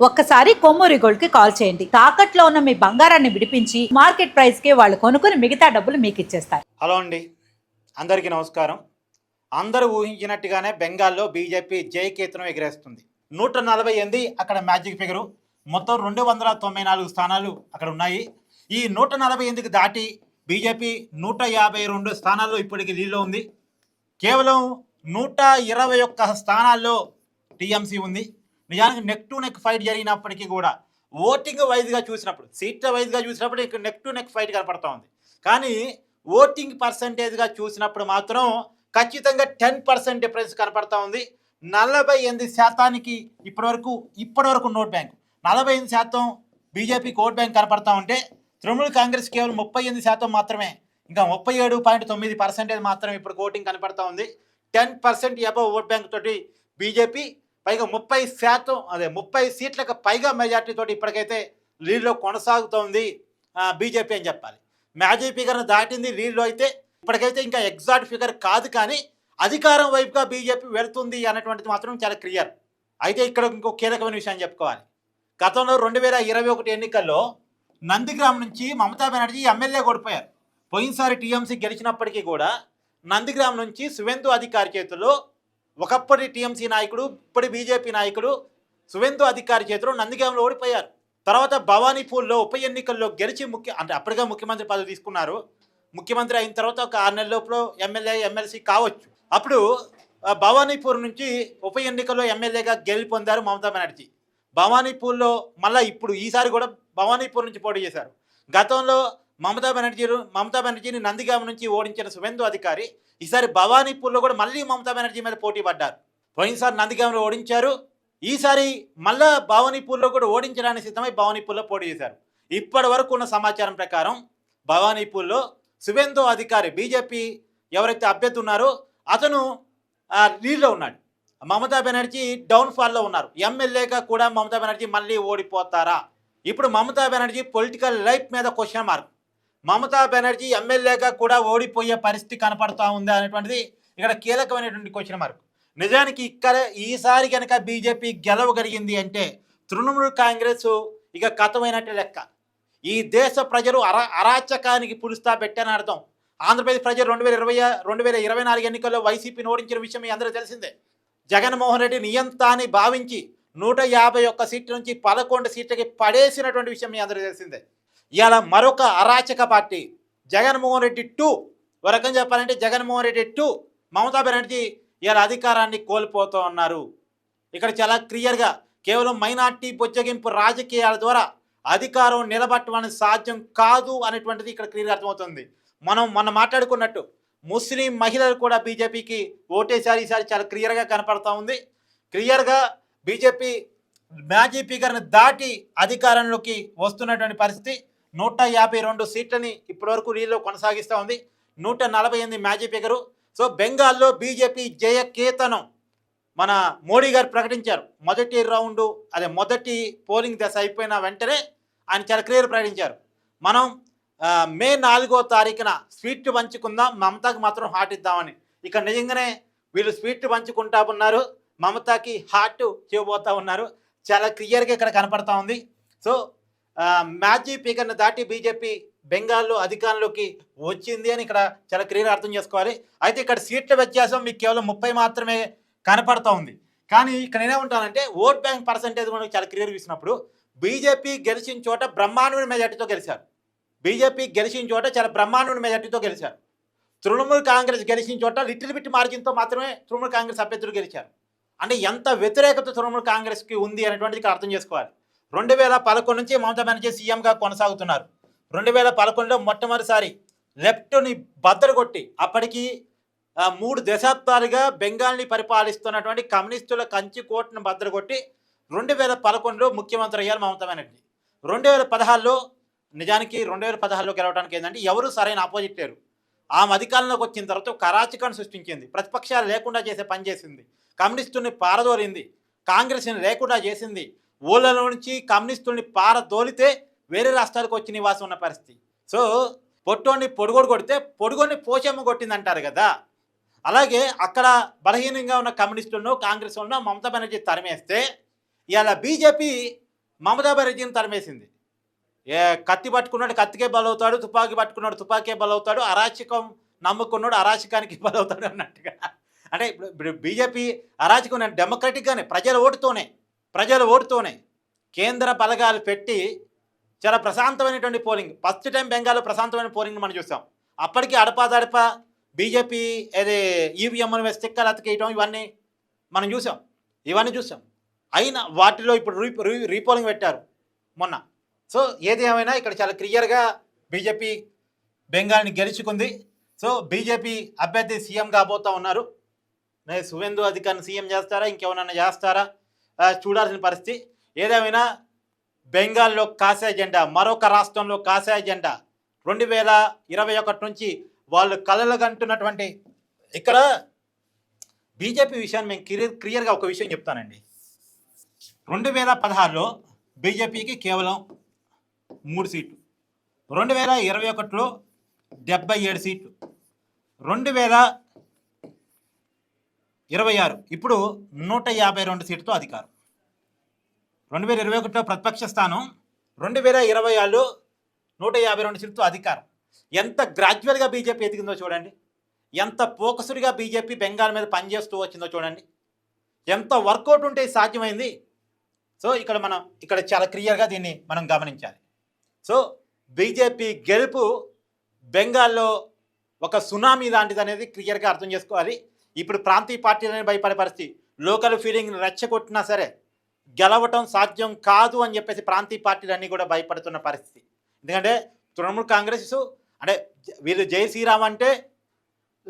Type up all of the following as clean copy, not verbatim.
ఒక్కసారి కొమ్మూరి గోల్డ్ కి కాల్ చేయండి. తాకట్లో ఉన్న మీ బంగారాన్ని విడిపించి మార్కెట్ ప్రైస్ కి వాళ్ళు కొనుక్కుని మిగతా డబ్బులు మీకు ఇచ్చేస్తారు. హలో అండి, అందరికీ నమస్కారం. అందరూ ఊహించినట్టుగానే బెంగాల్లో బీజేపీ జయకేతనం ఎగిరేస్తుంది. 148 అక్కడ మ్యాజిక్ ఫిగరు. మొత్తం 294 స్థానాలు అక్కడ ఉన్నాయి. ఈ 148కి దాటి బీజేపీ 152 స్థానాల్లో ఇప్పటికి లీడ్లో ఉంది. కేవలం 121 స్థానాల్లో టీఎంసీ ఉంది. నిజానికి నెక్ టు నెక్ ఫైట్ జరిగినప్పటికీ కూడా ఓటింగ్ వైజ్గా చూసినప్పుడు, సీట్ల వైజ్గా చూసినప్పుడు ఇక్కడ నెక్ టు నెక్ ఫైట్ కనపడతా ఉంది. కానీ ఓటింగ్ పర్సంటేజ్గా చూసినప్పుడు మాత్రం ఖచ్చితంగా 10% డిఫరెన్స్ కనపడతా ఉంది. 48% ఇప్పటివరకు నోట్ బ్యాంక్ 48% బీజేపీకి ఓట్ బ్యాంక్ కనపడతా ఉంటే తృణమూల్ కాంగ్రెస్ కేవలం 38% మాత్రమే, ఇంకా 37.9% మాత్రమే ఇప్పుడు ఓటింగ్ కనపడతా ఉంది. 10% అబవ్ ఓట్ బ్యాంక్ తోటి బీజేపీ పైగా 30 సీట్లకు పైగా మెజార్టీ తోటి ఇప్పటికైతే లీడ్లో కొనసాగుతోంది బీజేపీ అని చెప్పాలి. మ్యాజిక్ ఫిగర్ను దాటింది లీడ్లో. అయితే ఇప్పటికైతే ఇంకా ఎగ్జాక్ట్ ఫిగర్ కాదు, కానీ అధికారం వైపుగా బీజేపీ వెళుతుంది అన్నటువంటిది మాత్రం చాలా క్లియర్. అయితే ఇక్కడ ఇంకో కీలకమైన విషయం చెప్పుకోవాలి. గతంలో 2021 ఎన్నికల్లో నందిగ్రామ్ నుంచి మమతా బెనర్జీ ఎమ్మెల్యే ఓడిపోయారు. పోయినసారి టీఎంసీ గెలిచినప్పటికీ కూడా నందిగ్రామ్ నుంచి సువేందు అధికారి చేతుల్లో, ఒకప్పటి టీఎంసీ నాయకుడు ఇప్పటి బీజేపీ నాయకుడు సువేందు అధికారి చేతిలో నందిగాంలో ఓడిపోయారు. తర్వాత భవానీపూర్లో ఉప ఎన్నికల్లో గెలిచి అప్పటిగా ముఖ్యమంత్రి పదవి తీసుకున్నారు. ముఖ్యమంత్రి అయిన తర్వాత ఒక 6 నెలల లోపల ఎమ్మెల్సీ కావచ్చు. అప్పుడు భవానీపూర్ నుంచి ఉప ఎన్నికల్లో ఎమ్మెల్యేగా గెలుపొందారు మమతా బెనర్జీ. భవానీపూర్లో మళ్ళీ ఇప్పుడు ఈసారి కూడా భవానీపూర్ నుంచి పోటీ చేశారు. గతంలో మమతా బెనర్జీని నందిగామ నుంచి ఓడించిన సువేందు అధికారి ఈసారి భవానీపూర్లో కూడా మళ్ళీ మమతా బెనర్జీ మీద పోటీ పడ్డారు. పోయినసారి నందిగామలో ఓడించారు, ఈసారి మళ్ళా భవానీపూర్లో కూడా ఓడించడానికి సిద్ధమై భవానీపూర్లో పోటీ చేశారు. ఇప్పటి వరకు ఉన్న సమాచారం ప్రకారం భవానీపూర్లో సువేందు అధికారి బీజేపీ ఎవరైతే అభ్యర్థి ఉన్నారో అతను లీడ్లో ఉన్నాడు. మమతా బెనర్జీ డౌన్ఫాల్లో ఉన్నారు. ఎమ్మెల్యేగా కూడా మమతా బెనర్జీ మళ్ళీ ఓడిపోతారా? ఇప్పుడు మమతా బెనర్జీ పొలిటికల్ లైఫ్ మీద క్వశ్చన్ మార్క్. మమతా బెనర్జీ ఎమ్మెల్యేగా కూడా ఓడిపోయే పరిస్థితి కనపడతా ఉందా అనేటువంటిది ఇక్కడ కీలకమైనటువంటి క్వశ్చన్ మార్క్. నిజానికి ఇక్కడ ఈసారి కనుక బీజేపీ గెలవగలిగింది అంటే తృణమూల్ కాంగ్రెస్ ఇక కథమైనట్టు లెక్క. ఈ దేశ ప్రజలు అరాచకానికి పులుస్తా పెట్టని అర్థం. ఆంధ్రప్రదేశ్ ప్రజలు 2024 ఎన్నికల్లో వైసీపీని ఓడించిన విషయం మీ అందరూ తెలిసిందే. జగన్మోహన్ రెడ్డి నియంతాన్ని భావించి 151 సీట్ల నుంచి 11 సీట్లకి పడేసినటువంటి విషయం మీ అందరూ తెలిసిందే. ఇవాళ మరొక అరాచక పార్టీ జగన్మోహన్ రెడ్డి 2, ఒక రకంగా చెప్పాలంటే జగన్మోహన్ రెడ్డి 2 మమతా బెనర్జీ ఇవాళ అధికారాన్ని కోల్పోతూ ఉన్నారు. ఇక్కడ చాలా క్లియర్గా కేవలం మైనార్టీ బొజ్జగింపు రాజకీయాల ద్వారా అధికారం నిలబట్టడం సాధ్యం కాదు అనేటువంటిది ఇక్కడ క్లియర్గా అర్థమవుతుంది. మనం మాట్లాడుకున్నట్టు ముస్లిం మహిళలు కూడా బీజేపీకి ఓటేసారి ఈసారి చాలా క్లియర్గా కనపడతా ఉంది. క్లియర్గా బీజేపీ మ్యాజిక్ ఫిగర్ని దాటి అధికారంలోకి వస్తున్నటువంటి పరిస్థితి. 152 సీట్లని ఇప్పటివరకు లీడ్లో కొనసాగిస్తూ ఉంది. 148 మ్యాజిక్ ఫిగరు. సో బెంగాల్లో బీజేపీ జయకేతనం మన మోడీ గారు ప్రకటించారు. మొదటి పోలింగ్ దశ అయిపోయిన వెంటనే ఆయన చాలా క్లియర్ ప్రకటించారు. మనం మే 4వ తారీఖున స్వీట్ పంచుకుందాం, మమతాకి మాత్రం హార్ట్ ఇద్దామని. ఇక నిజంగానే వీళ్ళు స్వీట్ పంచుకుంటా ఉన్నారు, మమతాకి హార్ట్ చేయబోతూ ఉన్నారు. చాలా క్లియర్గా ఇక్కడ కనపడతా ఉంది. సో మ్యాజిక్ ఫిగర్ని దాటి బీజేపీ బెంగాల్లో అధికారంలోకి వచ్చింది అని ఇక్కడ చాలా క్లియర్గా అర్థం చేసుకోవాలి. అయితే ఇక్కడ సీట్ల వ్యత్యాసం మీకు కేవలం 30 మాత్రమే కనపడతా ఉంది. కానీ ఇక్కడ నేనేమంటానంటే ఓట్ బ్యాంక్ పర్సంటేజ్ మనకు చాలా క్లియర్గా ఇచ్చినప్పుడు బీజేపీ గెలిచిన చోట బ్రహ్మాండమైన మెజార్టీతో గెలిచారు. బీజేపీ గెలిచిన చోట చాలా బ్రహ్మాండమైన మెజార్టీతో గెలిచారు. తృణమూల్ కాంగ్రెస్ గెలిచిన చోట లిటిల్ బిట్ మార్జిన్తో మాత్రమే తృణమూల్ కాంగ్రెస్ అభ్యర్థులు గెలిచారు. అంటే ఎంత వ్యతిరేకత తృణమూల్ కాంగ్రెస్కి ఉంది అనేటువంటిది ఇక్కడ అర్థం చేసుకోవాలి. 2011 నుంచి మమతా బెనర్జీ సీఎంగా కొనసాగుతున్నారు. 2011లో మొట్టమొదటిసారి లెఫ్ట్ని బద్దలుకొట్టి అప్పటికి 3 దశాబ్దాలుగా బెంగాల్ని పరిపాలిస్తున్నటువంటి కమ్యూనిస్టుల కంచి కోటను బద్దలుకొట్టి 2011లో ముఖ్యమంత్రి అయ్యారు మమతా బెనర్జీ. 2016లో నిజానికి 2016లో గెలవడానికి ఏంటంటే ఎవరు సరైన ఆపోజిట్ లేరు. ఆమె అధికారంలోకి వచ్చిన తర్వాత కరాచకాన్ని సృష్టించింది. ప్రతిపక్షాలు లేకుండా చేసే పని చేసింది. కమ్యూనిస్టుల్ని పారదోలింది. కాంగ్రెస్ని లేకుండా చేసింది. ఊళ్ళలో నుంచి కమ్యూనిస్టుల్ని పారదోలితే వేరే రాష్ట్రాలకు వచ్చి నివాసం ఉన్న పరిస్థితి. సో పొట్టోని పొడుగోడు కొడితే పొడుగోని పోషమ్మ కొట్టింది అంటారు కదా. అలాగే అక్కడ బలహీనంగా ఉన్న కమ్యూనిస్టులను కాంగ్రెస్ ఉన్న మమతా బెనర్జీ తరిమేస్తే ఇవాళ బీజేపీ మమతా బెనర్జీని తరిమేసింది. కత్తి పట్టుకున్నాడు కత్తికే బలవుతాడు, తుపాకీ పట్టుకున్నాడు తుపాకీకే బలవుతాడు, అరాచకం నమ్ముకున్నాడు అరాచకానికి బలవుతాడు అన్నట్టుగా. అంటే ఇప్పుడు బీజేపీ అరాచకం డెమోక్రటిక్గానే ప్రజల ఓటుతోనే కేంద్ర బలగాలు పెట్టి చాలా ప్రశాంతమైనటువంటి పోలింగ్. ఫస్ట్ టైం బెంగాల్లో ప్రశాంతమైన పోలింగ్ మనం చూసాం. అప్పటికి అడపాదడప బీజేపీ ఏది ఈవీఎంను వేసి స్టిక్కర్లు అతికేయటం ఇవన్నీ చూసాం. అయినా వాటిలో ఇప్పుడు రీపోలింగ్ పెట్టారు మొన్న. సో ఏది ఏమైనా ఇక్కడ చాలా క్లియర్గా బీజేపీ బెంగాల్ని గెలుచుకుంది. సో బీజేపీ అభ్యర్థి సీఎం కాబోతూ ఉన్నారు. సువేందు అధికారిని సీఎం చేస్తారా ఇంకేమన్నా చేస్తారా చూడాల్సిన పరిస్థితి. ఏదేమైనా బెంగాల్లో కాషాయ జెండా, మరొక రాష్ట్రంలో కాషాయ జెండా 2021 నుంచి వాళ్ళు కలలుగంటున్నటువంటి ఇక్కడ బీజేపీ విషయాన్ని మేము క్లియర్గా ఒక విషయం చెప్తానండి. 2016లో బీజేపీకి కేవలం 3 సీట్లు, 2021లో 77 సీట్లు, 2026 ఇప్పుడు 152 సీట్లతో అధికారం. 2021లో ప్రతిపక్ష స్థానం, 2026లో 152 సీట్లతో అధికారం. ఎంత గ్రాడ్యువల్గా బీజేపీ ఎదిగిందో చూడండి, ఎంత ఫోకస్డ్గా బీజేపీ బెంగాల్ మీద పనిచేస్తూ వచ్చిందో చూడండి, ఎంత వర్కౌట్ ఉంటే సాధ్యమైంది. సో ఇక్కడ చాలా క్లియర్గా దీన్ని మనం గమనించాలి. సో బీజేపీ గెలుపు బెంగాల్లో ఒక సునామీ లాంటిది అనేది క్లియర్గా అర్థం చేసుకోవాలి. ఇప్పుడు ప్రాంతీయ పార్టీలని భయపడే పరిస్థితి, లోకల్ ఫీలింగ్ రెచ్చగొట్టినా సరే గెలవటం సాధ్యం కాదు అని చెప్పేసి ప్రాంతీయ పార్టీలన్నీ కూడా భయపడుతున్న పరిస్థితి. ఎందుకంటే తృణమూల్ కాంగ్రెస్ అంటే వీళ్ళు జై శ్రీరామ్ అంటే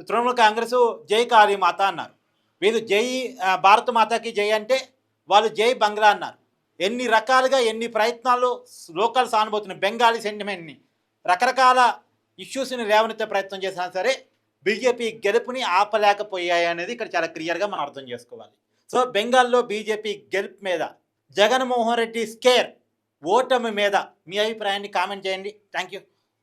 తృణమూల్ కాంగ్రెస్ జై కాళీ మాత అన్నారు, వీళ్ళు జై భారత మాతకి జై అంటే వాళ్ళు జై బంగ్లా అన్నారు. ఎన్ని రకాలుగా ఎన్ని ప్రయత్నాలు లోకల్ సానుభూతిని బెంగాలీ సెంటిమెంట్ని రకరకాల ఇష్యూస్ని లేవనెత్తే ప్రయత్నం చేసినా సరే బీజేపీ గెలుపుని ఆపలేకపోయాయి అనేది ఇక్కడ చాలా క్లియర్గా మనం అర్థం చేసుకోవాలి. సో బెంగాల్లో బీజేపీ గెలుపు మీద జగన్మోహన్ రెడ్డి స్కేర్ ఓటమి మీద మీ అభిప్రాయాన్ని కామెంట్ చేయండి. Thank you.